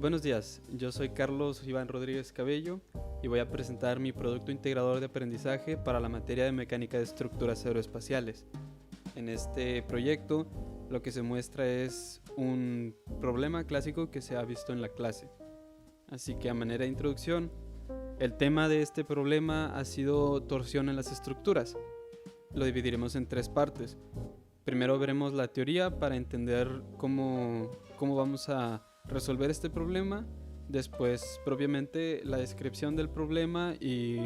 Buenos días, yo soy Carlos Iván Rodríguez Cabello y voy a presentar mi producto integrador de aprendizaje para la materia de mecánica de estructuras aeroespaciales. En este proyecto lo que se muestra es un problema clásico que se ha visto en la clase. Así que a manera de introducción, el tema de este problema ha sido torsión en las estructuras. Lo dividiremos en tres partes. Primero veremos la teoría para entender cómo vamos a resolver este problema. Después, propiamente, la descripción del problema y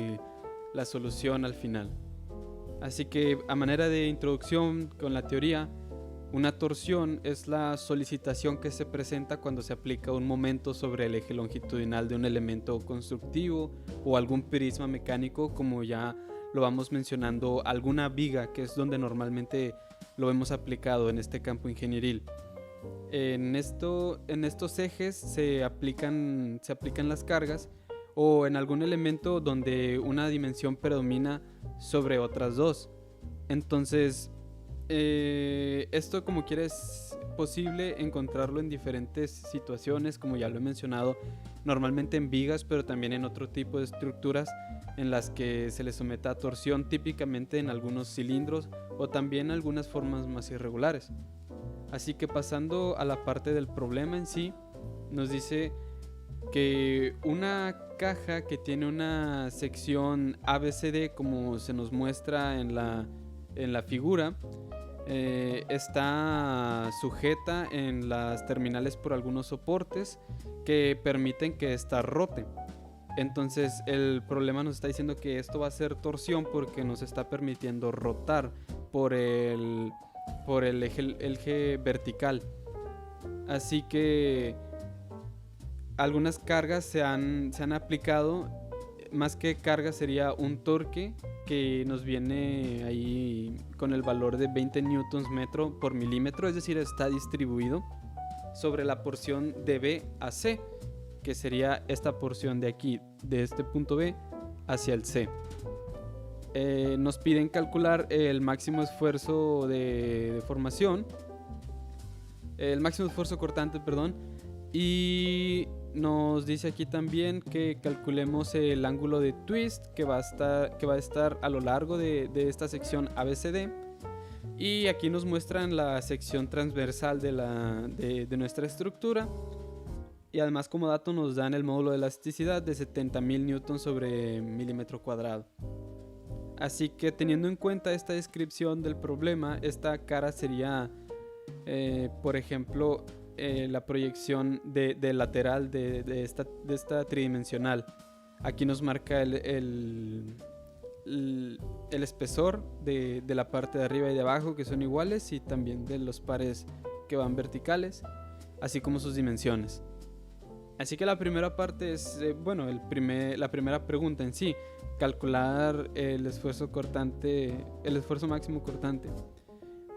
la solución al final. Así que, a manera de introducción con la teoría, una torsión es la solicitación que se presenta cuando se aplica un momento sobre el eje longitudinal de un elemento constructivo o algún prisma mecánico, como ya lo vamos mencionando, alguna viga, que es donde normalmente lo hemos aplicado en este campo ingenieril. En estos ejes se aplican las cargas o en algún elemento donde una dimensión predomina sobre otras dos. Entonces, esto, como quiera, es posible encontrarlo en diferentes situaciones, como ya lo he mencionado, normalmente en vigas, pero también en otro tipo de estructuras en las que se le somete a torsión, típicamente en algunos cilindros o también algunas formas más irregulares. Así que, pasando a la parte del problema en sí, nos dice que una caja que tiene una sección ABCD, como se nos muestra en la figura, está sujeta en las terminales por algunos soportes que permiten que ésta rote. Entonces el problema nos está diciendo que esto va a ser torsión porque nos está permitiendo rotar por el eje vertical. Así que algunas cargas se han aplicado. Más que carga, sería un torque que nos viene ahí con el valor de 20 newtons metro por milímetro, es decir, está distribuido sobre la porción de B a C, que sería esta porción de aquí, de este punto B hacia el C. Nos piden calcular el máximo esfuerzo de deformación, el máximo esfuerzo cortante, perdón, y nos dice aquí también que calculemos el ángulo de twist que va a estar a lo largo de esta sección ABCD. Y aquí nos muestran la sección transversal de nuestra estructura. Y además, como dato, nos dan el módulo de elasticidad de 70.000 newtons sobre milímetro cuadrado. Así que, teniendo en cuenta esta descripción del problema, esta cara sería, por ejemplo, la proyección de lateral de esta tridimensional. Aquí nos marca el espesor de la parte de arriba y de abajo, que son iguales, y también de los pares que van verticales, así como sus dimensiones. Así que la primera parte es, la primera pregunta en sí, calcular el esfuerzo máximo cortante.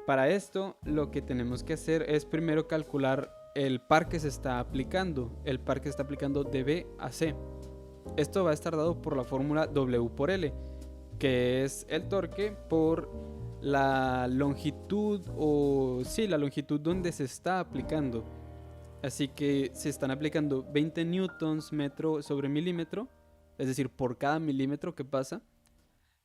Para esto, lo que tenemos que hacer es primero calcular el par que se está aplicando. El par que se está aplicando de B a C. Esto va a estar dado por la fórmula W por L, que es el torque por la longitud, la longitud donde se está aplicando. Así que se están aplicando 20 newtons metro sobre milímetro, es decir, por cada milímetro que pasa.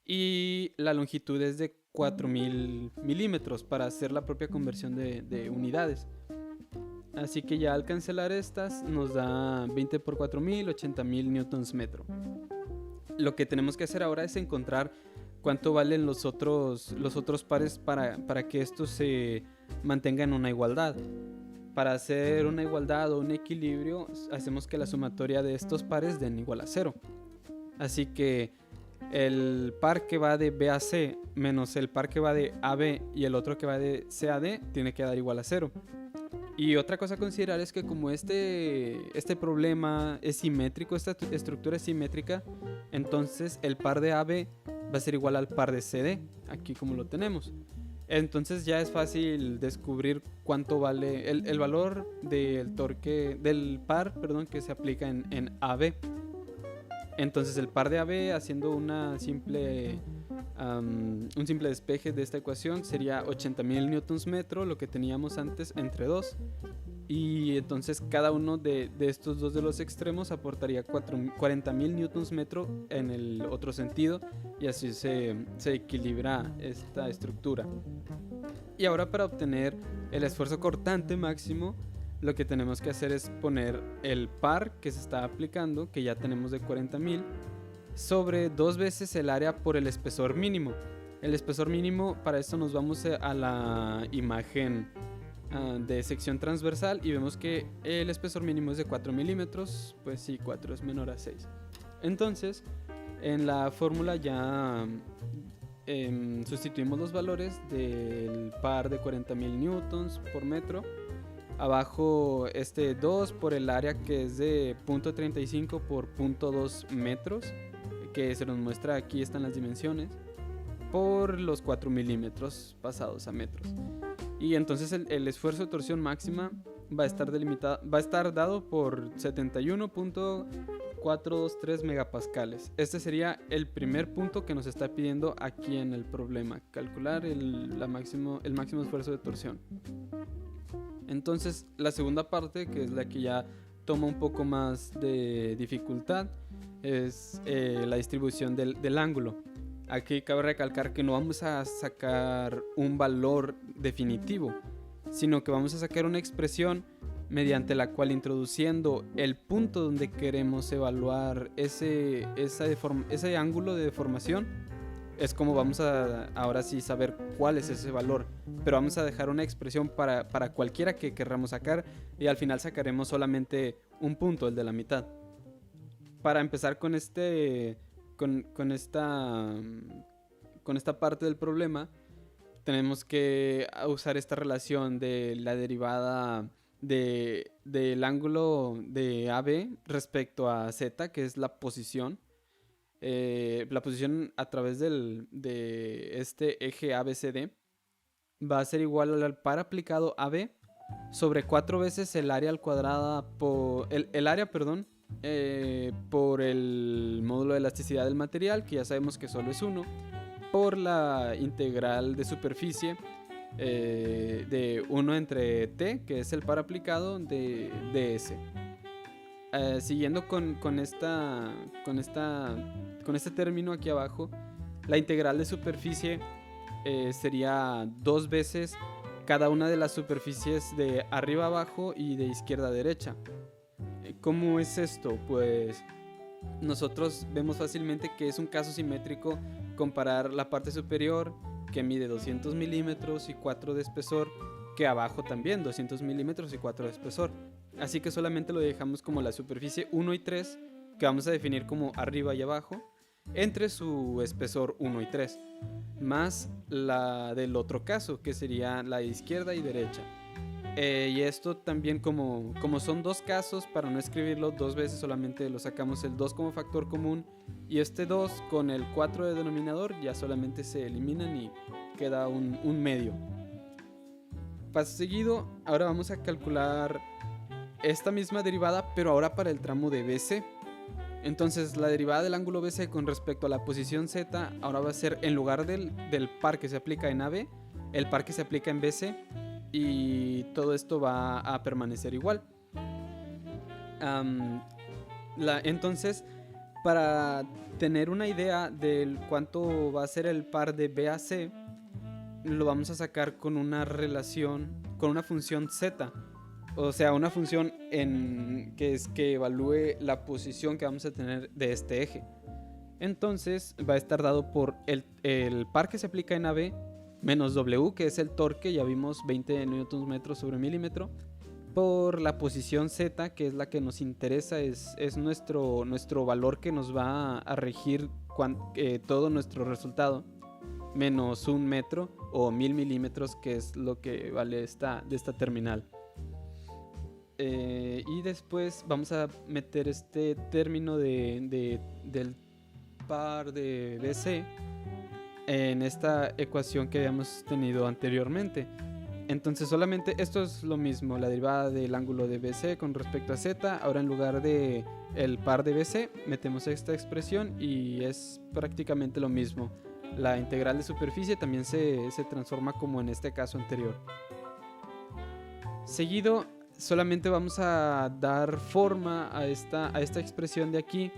Y la longitud es de 4000 milímetros para hacer la propia conversión de unidades. Así que ya al cancelar estas nos da 20 por 4000, 80.000 newtons metro. Lo que tenemos que hacer ahora es encontrar cuánto valen los otros pares para que estos se mantengan en una igualdad. Para hacer una igualdad o un equilibrio, hacemos que la sumatoria de estos pares den igual a 0. Así que el par que va de B a C menos el par que va de A a B y el otro que va de C a D tiene que dar igual a 0. Y otra cosa a considerar es que, como este problema es simétrico, esta estructura es simétrica, entonces el par de AB va a ser igual al par de CD, aquí como lo tenemos. Entonces ya es fácil descubrir cuánto vale el valor del torque del par, que se aplica en AB. Entonces el par de AB, haciendo una simple Un simple despeje de esta ecuación sería 80.000 newtons metro, lo que teníamos antes entre 2. Y entonces cada uno de estos dos de los extremos aportaría 40.000 newtons metro en el otro sentido, y así se equilibra esta estructura. Y ahora, para obtener el esfuerzo cortante máximo, lo que tenemos que hacer es poner el par que se está aplicando, que ya tenemos de 40.000, sobre 2 veces el área por el espesor mínimo. El espesor mínimo, para esto nos vamos a la imagen de sección transversal y vemos que el espesor mínimo es de 4 milímetros. Pues sí, 4 es menor a 6. Entonces, en la fórmula ya sustituimos los valores del par de 40.000 newtons por metro. Abajo 2 por el área, que es de 0.35 por 0.2 metros, que se nos muestra aquí, están las dimensiones, por los 4 milímetros pasados a metros. Y entonces el esfuerzo de torsión máxima va a estar dado por 71.423 megapascales. Este sería el primer punto que nos está pidiendo aquí en el problema: calcular el máximo esfuerzo de torsión. Entonces, la segunda parte, que es la que ya toma un poco más de dificultad, es la distribución del ángulo. Aquí cabe recalcar que no vamos a sacar un valor definitivo, sino que vamos a sacar una expresión mediante la cual, introduciendo el punto donde queremos evaluar ese ángulo de deformación, es como vamos a ahora sí saber cuál es ese valor. Pero vamos a dejar una expresión para cualquiera que querramos sacar, y al final sacaremos solamente un punto, el de la mitad. Para empezar con esta parte del problema, tenemos que usar esta relación de la derivada del ángulo de AB respecto a Z, que es la posición. La posición a través de este eje ABCD va a ser igual al par aplicado AB sobre 4 veces el área al cuadrada por el área, por el módulo de elasticidad del material, que ya sabemos que solo es 1, por la integral de superficie de 1 entre t, que es el par aplicado de ds. Siguiendo con este término aquí abajo, la integral de superficie sería 2 veces cada una de las superficies de arriba a abajo y de izquierda a derecha. ¿Cómo es esto? Pues nosotros vemos fácilmente que es un caso simétrico comparar la parte superior, que mide 200 milímetros y 4 de espesor, que abajo también 200 milímetros y 4 de espesor. Así que solamente lo dejamos como la superficie 1 y 3, que vamos a definir como arriba y abajo, entre su espesor 1 y 3, más la del otro caso, que sería la de izquierda y derecha. Y esto también, como son dos casos, para no escribirlo dos veces, solamente lo sacamos el 2 como factor común, y este 2 con el 4 de denominador ya solamente se eliminan y queda un medio. Paso seguido, ahora vamos a calcular esta misma derivada, pero ahora para el tramo de BC. Entonces, la derivada del ángulo BC con respecto a la posición Z ahora va a ser, en lugar del par que se aplica en AB, el par que se aplica en BC, y todo esto va a permanecer igual. Entonces, para tener una idea de cuánto va a ser el par de BAC, lo vamos a sacar con una relación, con una función Z. O sea, una función que evalúe la posición que vamos a tener de este eje. Entonces va a estar dado por el par que se aplica en AB menos W, que es el torque, ya vimos 20 Nm sobre milímetro, por la posición Z, que es la que nos interesa, es nuestro valor que nos va a regir todo nuestro resultado, menos 1 metro o 1000 milímetros, que es lo que vale de esta terminal. Y después vamos a meter este término del par de BC en esta ecuación que habíamos tenido anteriormente. Entonces solamente esto es lo mismo, la derivada del ángulo de BC con respecto a Z. Ahora, en lugar de el par de BC metemos esta expresión y es prácticamente lo mismo. La integral de superficie también se transforma como en este caso anterior. Seguido, solamente vamos a dar forma a esta expresión de aquí.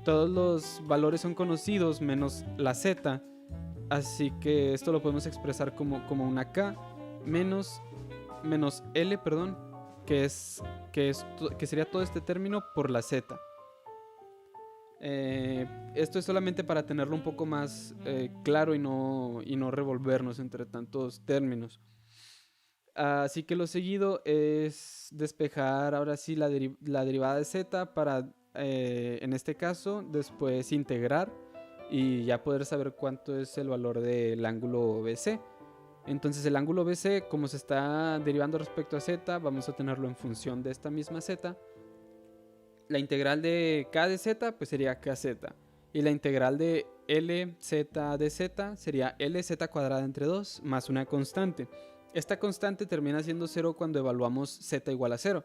Todos los valores son conocidos menos la z, así que esto lo podemos expresar como una k menos L, perdón, que sería todo este término por la z. Esto es solamente para tenerlo un poco más claro y no revolvernos entre tantos términos. Así que lo seguido es despejar ahora sí la derivada de z para, en este caso, después integrar y ya poder saber cuánto es el valor del ángulo BC. Entonces el ángulo BC, como se está derivando respecto a z, vamos a tenerlo en función de esta misma z. La integral de k de z pues sería kz. Y la integral de lz de z sería lz cuadrada entre 2 más una constante. Esta constante termina siendo 0 cuando evaluamos z igual a 0.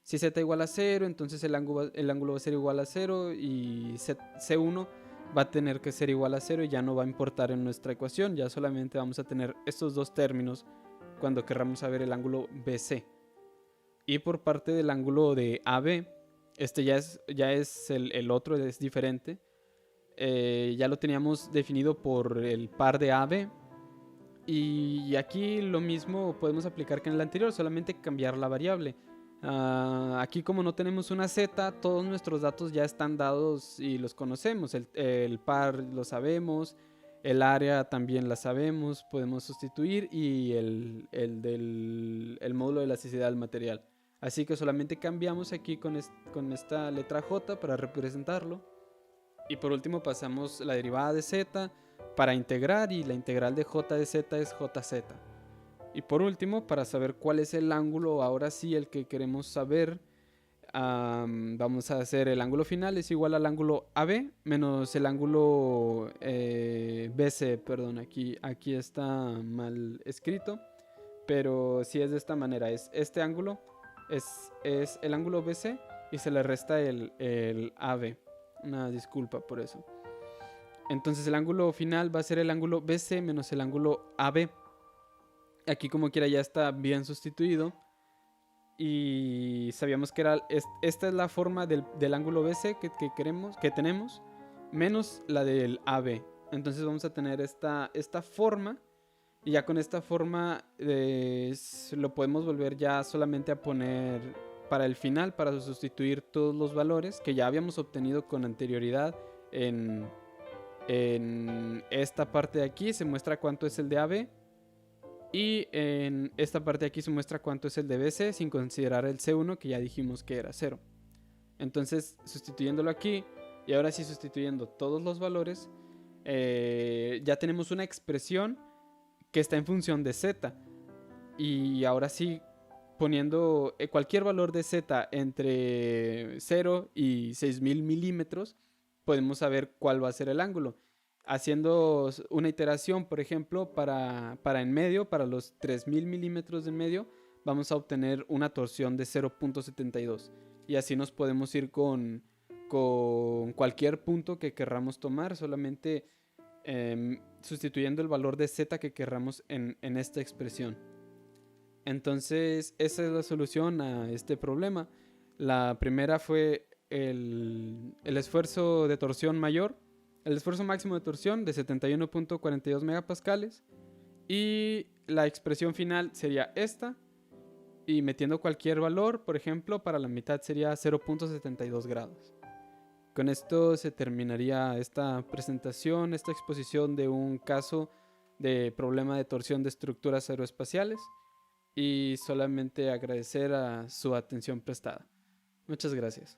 Si z igual a 0, entonces el ángulo va a ser igual a 0 y c1 va a tener que ser igual a 0 y ya no va a importar en nuestra ecuación. Ya solamente vamos a tener estos dos términos cuando querramos saber el ángulo BC. Y por parte del ángulo de AB, este ya es el otro, es diferente. Ya lo teníamos definido por el par de AB. Y aquí lo mismo podemos aplicar que en el anterior, solamente cambiar la variable. Aquí como no tenemos una z, todos nuestros datos ya están dados y los conocemos. El par lo sabemos, el área también la sabemos, podemos sustituir, y el módulo de elasticidad del material. Así que solamente cambiamos aquí con esta letra J para representarlo. Y por último pasamos la derivada de z para integrar, y la integral de j de z es jz. Y por último, para saber cuál es el ángulo, ahora sí el que queremos saber, vamos a hacer el ángulo final es igual al ángulo AB menos el ángulo BC. Perdón, aquí está mal escrito, pero sí es de esta manera. Este ángulo es el ángulo BC y se le resta el AB. Una disculpa por eso. Entonces el ángulo final va a ser el ángulo BC menos el ángulo AB. Aquí como quiera ya está bien sustituido. Y sabíamos que esta es la forma del ángulo BC que tenemos, menos la del AB. Entonces vamos a tener esta forma. Y ya con esta forma lo podemos volver ya solamente a poner para el final, para sustituir todos los valores que ya habíamos obtenido con anterioridad. En esta parte de aquí se muestra cuánto es el de AB. Y en esta parte de aquí se muestra cuánto es el de BC sin considerar el C1, que ya dijimos que era 0. Entonces, sustituyéndolo aquí, y ahora sí sustituyendo todos los valores, ya tenemos una expresión que está en función de Z. Y ahora sí, poniendo cualquier valor de Z entre 0 y 6000 milímetros, podemos saber cuál va a ser el ángulo. Haciendo una iteración, por ejemplo, para en medio, para los 3000 milímetros de medio, vamos a obtener una torsión de 0.72. Y así nos podemos ir con cualquier punto que querramos tomar, solamente sustituyendo el valor de z que querramos en esta expresión. Entonces, esa es la solución a este problema. La primera fue el esfuerzo de torsión mayor. El esfuerzo máximo de torsión de 71.42 megapascales. Y la expresión final sería esta. Y metiendo cualquier valor, por ejemplo, para la mitad sería 0.72 grados. Con esto se terminaría esta presentación, esta exposición de un caso de problema de torsión de estructuras aeroespaciales. Y solamente agradecer a su atención prestada. Muchas gracias.